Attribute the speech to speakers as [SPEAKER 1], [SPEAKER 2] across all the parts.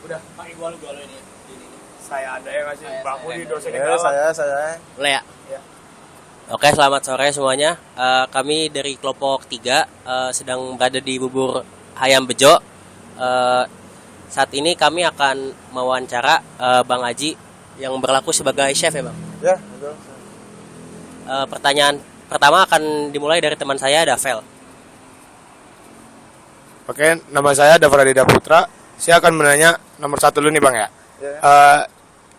[SPEAKER 1] Udah, Pak Iqbal ini. Saya ada yang ngasih Bang Budi dosen di
[SPEAKER 2] Ya,
[SPEAKER 1] bawah.
[SPEAKER 2] saya.
[SPEAKER 3] Boleh ya?
[SPEAKER 1] Ya.
[SPEAKER 3] Oke, selamat sore semuanya. Kami dari kelompok 3 sedang berada di Bubur Ayam Bejo. Saat ini kami akan mewawancara Bang Aji yang berlaku sebagai chef ya Bang?
[SPEAKER 2] Ya, betul.
[SPEAKER 3] Pertanyaan pertama akan dimulai dari teman saya, Davel.
[SPEAKER 1] Oke, nama saya Dava Raditya Putra. Saya akan menanya nomor 1 dulu nih Bang ya.
[SPEAKER 2] Ya.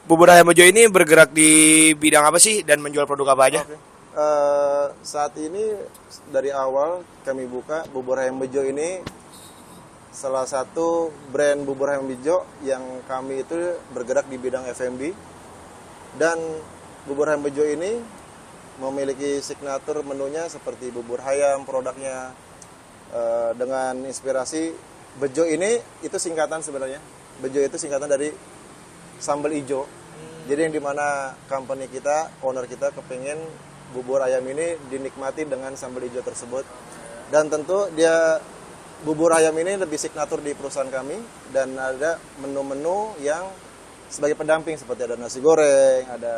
[SPEAKER 1] Bubur Ayam Bejo ini bergerak di bidang apa sih dan menjual produk apa aja?
[SPEAKER 2] Oke. Saat ini dari awal kami buka Bubur Ayam Bejo ini salah satu brand bubur ayam bejo yang kami itu bergerak di bidang F&B, dan bubur ayam bejo ini memiliki signatur menunya seperti bubur ayam produknya, dengan inspirasi bejo ini itu singkatan sebenarnya. Bejo itu singkatan dari sambal ijo. Jadi yang dimana company kita, owner kita kepengen bubur ayam ini dinikmati dengan sambal ijo tersebut. Dan tentu dia bubur ayam ini lebih signatur di perusahaan kami, dan ada menu-menu yang sebagai pendamping seperti ada nasi goreng, ada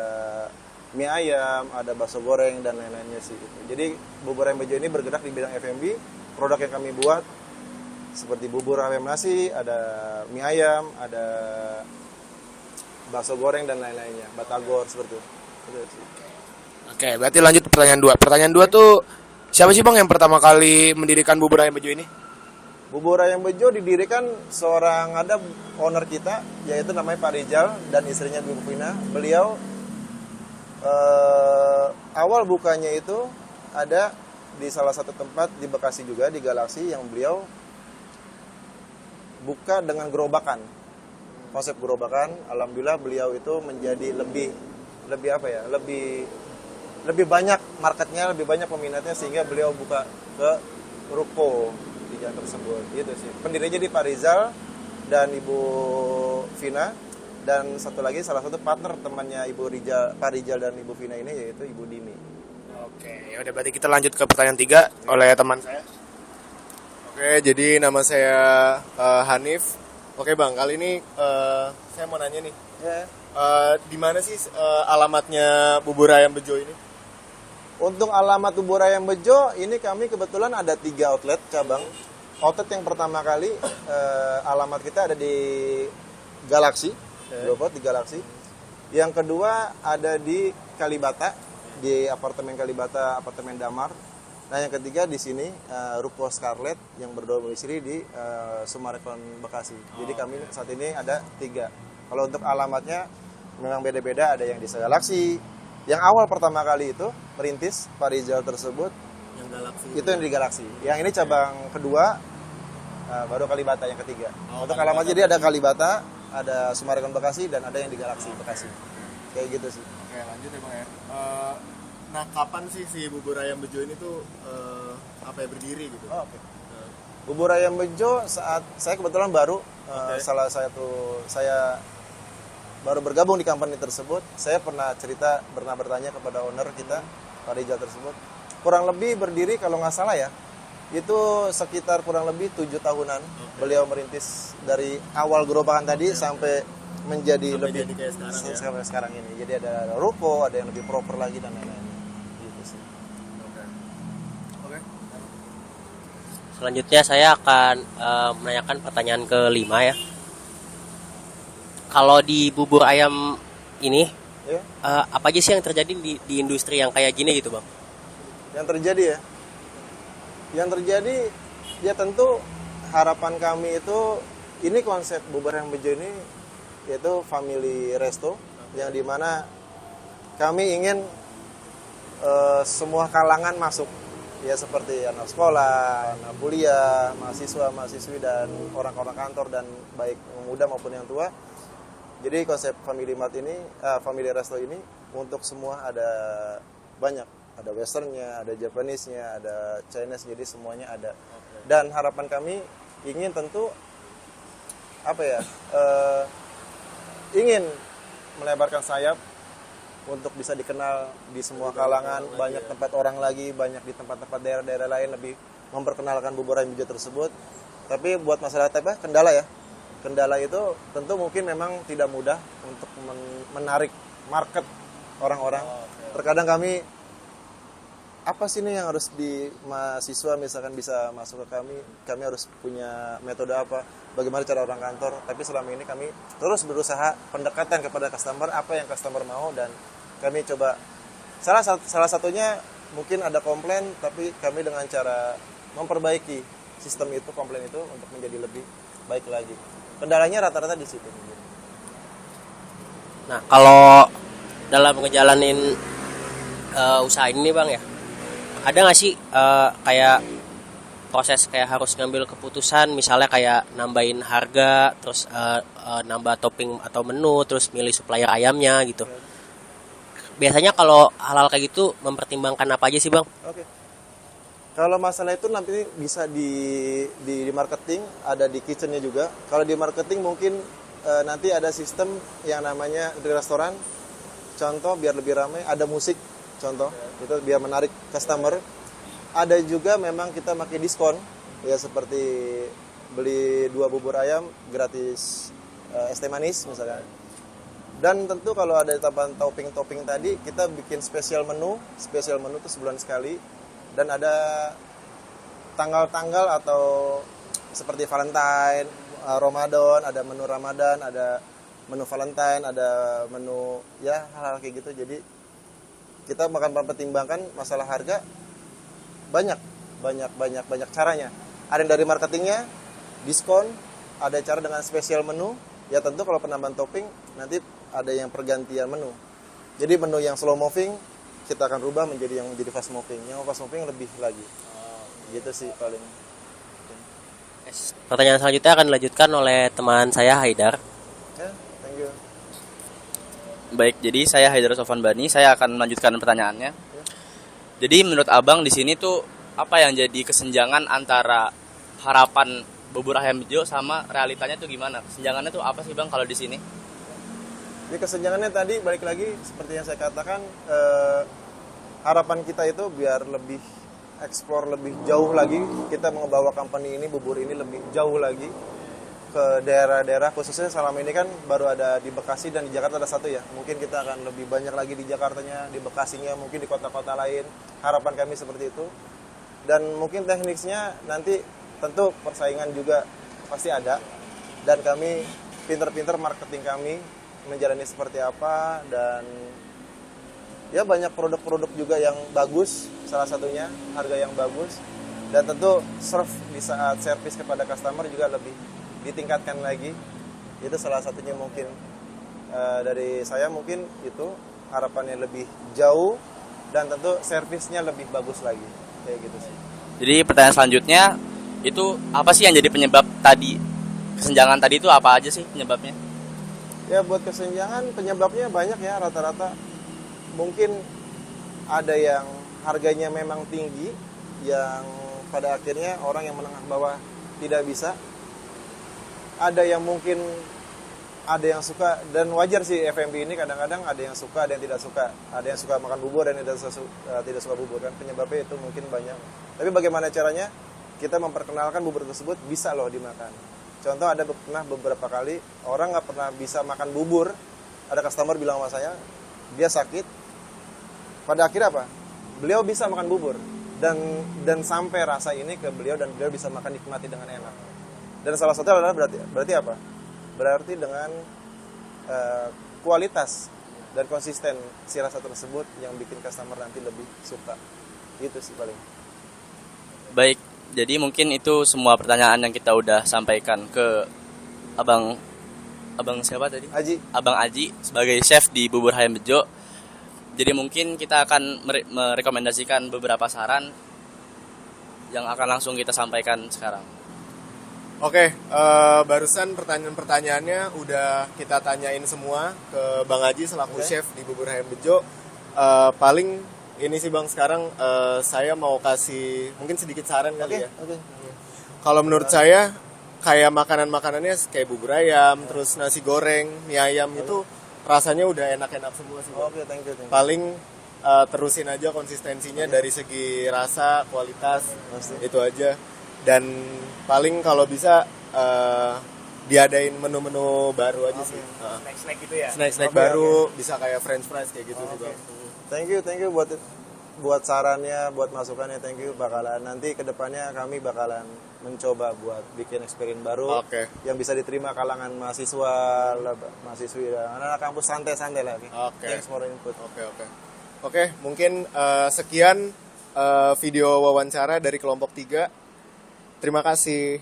[SPEAKER 2] mie ayam, ada bakso goreng dan lain-lainnya sih. Jadi bubur ayam bejo ini bergerak di bidang F&B. Produk yang kami buat seperti bubur ayam nasi, ada mie ayam, ada bakso goreng dan lain-lainnya, batagor seperti itu.
[SPEAKER 1] Oke, berarti lanjut pertanyaan 2. Pertanyaan 2 tuh siapa sih Bang yang pertama kali mendirikan Bubur Ayam Bejo ini?
[SPEAKER 2] Bubur ayam bejo didirikan seorang, ada owner kita yaitu namanya Pak Rijal dan istrinya Bu Vina. Beliau awal bukanya itu ada di salah satu tempat di Bekasi juga, di Galaksi, yang beliau buka dengan gerobakan. Konsep gerobakan, alhamdulillah beliau itu menjadi lebih apa ya? Lebih banyak marketnya, lebih banyak peminatnya, sehingga beliau buka ke ruko di jalan tersebut. Gitu sih. Pendirinya di Pak Rizal dan Ibu Vina, dan satu lagi salah satu partner temannya Pak Rizal dan Ibu Vina ini yaitu Ibu Dini.
[SPEAKER 1] Oke, ya udah berarti kita lanjut ke pertanyaan 3 oleh teman saya. Oke, jadi nama saya Hanif. Oke Bang, kali ini saya mau nanya nih.
[SPEAKER 2] Ya.
[SPEAKER 1] Di mana sih alamatnya Bubur Ayam Bejo ini?
[SPEAKER 2] Untuk alamat bubur ayam bejo ini kami kebetulan ada 3 outlet cabang. Outlet yang pertama kali alamat kita ada di Galaksi, di Galaksi. Yang kedua ada di Kalibata, di apartemen Kalibata, apartemen Damar. Nah yang ketiga di sini Ruko Scarlet yang berdomisili di Sumarekon Bekasi. Jadi kami saat ini ada 3. Kalau untuk alamatnya memang beda-beda, ada yang di Galaksi. Yang awal pertama kali itu merintis Pak Rizal tersebut,
[SPEAKER 3] Yang Galaksi.
[SPEAKER 2] itu yang di Galaksi. Yang ini cabang kedua, baru Kalibata yang ketiga. Untuk alamat jadi ada Kalibata, ada Sumarekon Bekasi, dan ada yang di Galaksi Bekasi. Kayak gitu sih.
[SPEAKER 1] Oke, lanjut ya Bang ya. Nah, kapan sih si Bubur Ayam Bejo ini tuh berdiri gitu?
[SPEAKER 2] Oh, oke. Bubur ayam bejo saat saya kebetulan baru salah satu saya baru bergabung di company tersebut. Saya pernah bertanya kepada owner kita Pak Rizal tersebut. Kurang lebih berdiri kalau nggak salah ya, itu sekitar kurang lebih 7 tahunan. Beliau merintis dari awal gerobakan tadi sampai menjadi lebih
[SPEAKER 1] jadi kayak sekarang ya.
[SPEAKER 2] sampai sekarang ini. Jadi ada ruko, ada yang lebih proper lagi dan lain-lain. Gitu sih.
[SPEAKER 1] Oke.
[SPEAKER 3] Selanjutnya saya akan menanyakan pertanyaan kelima ya. Kalau di bubur ayam ini,
[SPEAKER 2] Ya.
[SPEAKER 3] apa aja sih yang terjadi di industri yang kayak gini gitu Bang?
[SPEAKER 2] Yang terjadi ya, yang terjadi ya tentu harapan kami itu, ini konsep bubur ayam bejo ini yaitu family resto, yang dimana kami ingin semua kalangan masuk, ya seperti anak sekolah, anak kuliah, mahasiswa, mahasiswi, dan orang-orang kantor, dan baik yang muda maupun yang tua. Jadi konsep family mart ini, family resto ini untuk semua, ada banyak, ada westernnya, ada Japanese-nya, ada Chinese, jadi semuanya ada. Dan harapan kami ingin tentu ingin melebarkan sayap untuk bisa dikenal di semua kalangan, banyak tempat orang lagi, banyak di tempat-tempat daerah-daerah lain lebih memperkenalkan bubur ayam bejo tersebut. Tapi buat masalah kendala ya, Kendala itu tentu mungkin memang tidak mudah untuk menarik market orang-orang. Terkadang kami, apa sih nih yang harus di mahasiswa misalkan bisa masuk ke kami harus punya metode apa, bagaimana cara orang kantor. Tapi selama ini kami terus berusaha pendekatan kepada customer, apa yang customer mau, dan kami coba salah satunya mungkin ada komplain, tapi kami dengan cara memperbaiki sistem itu, komplain itu untuk menjadi lebih baik lagi. Kendalanya rata-rata di situ.
[SPEAKER 3] Nah, kalau dalam ngejalanin usaha ini Bang ya, ada nggak sih kayak proses kayak harus ngambil keputusan, misalnya kayak nambahin harga, terus nambah topping atau menu, terus milih supplier ayamnya gitu. Biasanya kalau hal-hal kayak gitu mempertimbangkan apa aja sih Bang?
[SPEAKER 2] Oke. Kalau masalah itu nanti bisa di marketing, ada di kitchennya juga. Kalau di marketing mungkin nanti ada sistem yang namanya di restoran. Contoh biar lebih ramai, ada musik. Contoh itu biar menarik customer. Ada juga memang kita pakai diskon, ya seperti beli 2 bubur ayam gratis es teh manis misalnya. Dan tentu kalau ada tambahan topping tadi, kita bikin spesial menu itu sebulan sekali. Dan ada tanggal-tanggal atau seperti Valentine, Ramadan, ada menu Ramadan, ada menu Valentine, ada menu ya hal-hal kayak gitu. Jadi kita akan mempertimbangkan masalah harga, banyak caranya. Ada yang dari marketingnya, diskon, ada cara dengan spesial menu. Ya tentu kalau penambahan topping nanti ada yang pergantian menu. Jadi menu yang slow moving kita akan rubah menjadi yang menjadi fast moving. Yang fast moving lebih lagi. Gitu sih paling.
[SPEAKER 3] Pertanyaan selanjutnya akan dilanjutkan oleh teman saya Haidar.
[SPEAKER 2] Ya, thank you.
[SPEAKER 4] Baik, jadi saya Haidar Sofan Bani, saya akan melanjutkan pertanyaannya. Jadi menurut Abang di sini tuh apa yang jadi kesenjangan antara harapan bubur ayam bejo sama realitanya tuh gimana? Kesenjangannya tuh apa sih Bang kalau di sini?
[SPEAKER 2] Jadi kesenjangannya tadi balik lagi seperti yang saya katakan, harapan kita itu biar lebih explore lebih jauh lagi, kita membawa company ini, bubur ini lebih jauh lagi ke daerah-daerah, khususnya selama ini kan baru ada di Bekasi dan di Jakarta ada satu ya. Mungkin kita akan lebih banyak lagi di Jakartanya, di Bekasinya, mungkin di kota-kota lain. Harapan kami seperti itu. Dan mungkin teknisnya nanti tentu persaingan juga pasti ada. Dan kami pinter-pinter marketing kami menjalani seperti apa, dan ya banyak produk-produk juga yang bagus, salah satunya harga yang bagus, dan tentu serve di saat service kepada customer juga lebih ditingkatkan lagi. Itu salah satunya mungkin dari saya, mungkin itu harapannya lebih jauh dan tentu servisnya lebih bagus lagi, kayak gitu sih.
[SPEAKER 4] Jadi pertanyaan selanjutnya itu apa sih yang jadi penyebab tadi kesenjangan tadi itu apa aja sih penyebabnya?
[SPEAKER 2] Ya buat kesenjangan penyebabnya banyak ya, rata-rata mungkin ada yang harganya memang tinggi, yang pada akhirnya orang yang menengah bawah tidak bisa. Ada yang mungkin ada yang suka, dan wajar sih F&B ini kadang-kadang ada yang suka, ada yang tidak suka. Ada yang suka makan bubur dan tidak suka bubur kan, penyebabnya itu mungkin banyak. Tapi bagaimana caranya kita memperkenalkan bubur tersebut bisa loh dimakan. Contoh ada pernah beberapa kali orang nggak pernah bisa makan bubur, ada customer bilang sama saya dia sakit, pada akhirnya apa? Beliau bisa makan bubur dan sampai rasa ini ke beliau, dan beliau bisa makan nikmati dengan enak. Dan salah satu adalah berarti apa? Berarti dengan kualitas dan konsisten si rasa tersebut yang bikin customer nanti lebih suka. Gitu sih paling.
[SPEAKER 4] Baik, jadi mungkin itu semua pertanyaan yang kita udah sampaikan ke Abang siapa tadi?
[SPEAKER 2] Aji.
[SPEAKER 4] Abang Aji sebagai chef di Bubur Ayam Bejo. Jadi mungkin kita akan merekomendasikan beberapa saran yang akan langsung kita sampaikan sekarang.
[SPEAKER 1] Oke, barusan pertanyaan-pertanyaannya udah kita tanyain semua ke Bang Aji selaku chef di Bubur Ayam Bejo. Paling ini sih Bang, sekarang saya mau kasih mungkin sedikit saran kali ya. Kalau menurut saya kayak makanan-makanannya kayak bubur ayam, terus nasi goreng, mie ayam itu rasanya udah enak-enak semua sih Bang.
[SPEAKER 2] Thank you.
[SPEAKER 1] Paling terusin aja konsistensinya dari segi rasa, kualitas, itu aja. Dan paling kalau bisa diadain menu-menu baru aja sih.
[SPEAKER 5] Snack gitu ya.
[SPEAKER 1] Snack-snack
[SPEAKER 2] Oke,
[SPEAKER 1] baru, bisa kayak French fries kayak gitu sih bang.
[SPEAKER 2] Thank you buat sarannya, buat masukannya. Thank you. Bakalan nanti kedepannya kami bakalan mencoba buat bikin experience baru
[SPEAKER 1] Oke.
[SPEAKER 2] yang bisa diterima kalangan mahasiswa, mahasiswi dan anak-anak kampus santai-santai lah.
[SPEAKER 1] Oke.
[SPEAKER 2] Thanks for input.
[SPEAKER 1] Oke, mungkin sekian video wawancara dari kelompok 3. Terima kasih.